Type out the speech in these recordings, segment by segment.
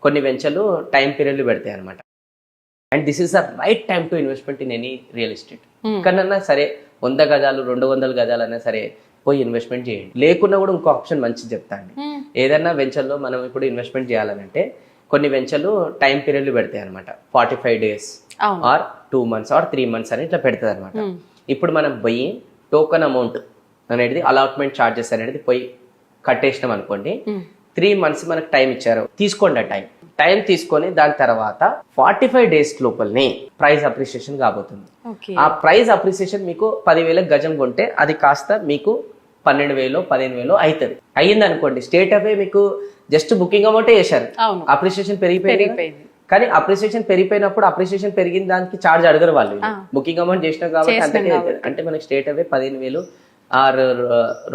కొన్ని వెంచర్లు టైం పీరియడ్లు పెడతాయి అనమాట. And this is the right time to investment in any real estate. ఎక్కడన్నా సరే 100 గజాలు 200 గజాలు అయినా సరే పోయి ఇన్వెస్ట్మెంట్ చేయండి. లేకున్నా కూడా ఇంకో ఆప్షన్ మంచిది చెప్తా అండి. ఏదైనా వెంచర్లో మనం ఇప్పుడు ఇన్వెస్ట్మెంట్ చేయాలనంటే కొన్ని వెంచర్లు టైం పీరియడ్లు పెడతాయి అనమాట. 45 days or 2 months or 3 months అని ఇట్లా పెడుతుంది అనమాట. ఇప్పుడు మనం పోయి టోకన్ అమౌంట్ అనేది అలాట్మెంట్ ఛార్జెస్ అనేది పోయి కట్టేసినాం అనుకోండి. 3 months మనకు టైం ఇచ్చారు, తీసుకోండి. ఆ టైం తీసుకొని దాని తర్వాత 45 days లోపలనే ప్రైస్ అప్రిసియేషన్ కాబోతుంది. ఆ ప్రైస్ అప్రిసియేషన్ మీకు 10,000 గజం కొంటే అది కాస్త మీకు 12,000 15,000 అవుతుంది. అయ్యింది అనుకోండి, స్టేట్ అవే మీకు జస్ట్ బుకింగ్ అమౌంటే చేశారు, అప్రిసియేషన్ పెరిగిపోయింది. కానీ అప్రిసియేషన్ పెరిగిపోయినప్పుడు అప్రిసియేషన్ పెరిగిన దానికి ఛార్జ్ అడగరు వాళ్ళు. బుకింగ్ అమౌంట్ చేసినాం కాబట్టి అంతకే అవుతుంది. అంటే మనకి స్టేట్ అవే 15,000 ఆర్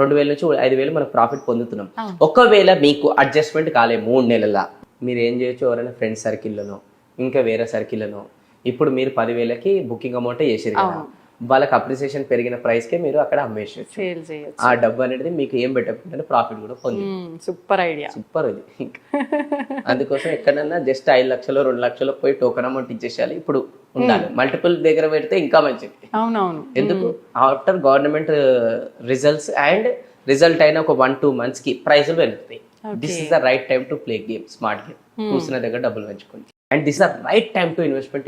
2,000 నుంచి 5,000 మనకు ప్రాఫిట్ పొందుతున్నాం. ఒకవేళ మీకు అడ్జస్ట్మెంట్ కాలే 3 నెలల, మీరు ఏం చేయొచ్చు, ఎవరైనా ఫ్రెండ్స్ సర్కిల్లోనో ఇంకా వేరే సర్కిల్లోనో ఇప్పుడు మీరు 10,000కి బుకింగ్ అమౌంట్ చేసారు కదా, వాళ్ళకి అప్రిసియేషన్ పెరిగిన ప్రైస్ కే మీరు అక్కడ అమ్మేసేయచ్చు. ఆ డబ్బు అనేది మీకు ఏం పెట్టకుండా ప్రాఫిట్ కూడా పొంది. సూపర్ ఐడియా, సూపర్ ఇది. అందుకోసం ఎక్కడన్నా జస్ట్ 5 లక్షలు 2 లక్షలు పోయి టోకన్ అమౌంట్ ఇచ్చేసేయాలి. ఇప్పుడు ఉండాలి, మల్టిపుల్ దగ్గర పెడితే ఇంకా మంచిది. అవునవును. ఎందుకు, after government results and result అయిన ఒక 1-2 months కి ప్రైజులు పెరుగుతాయి. This is the right time to play game, smart game. కూర్చున్న దగ్గర డబ్బులు పెంచుకోండి. And this is the right time to investment.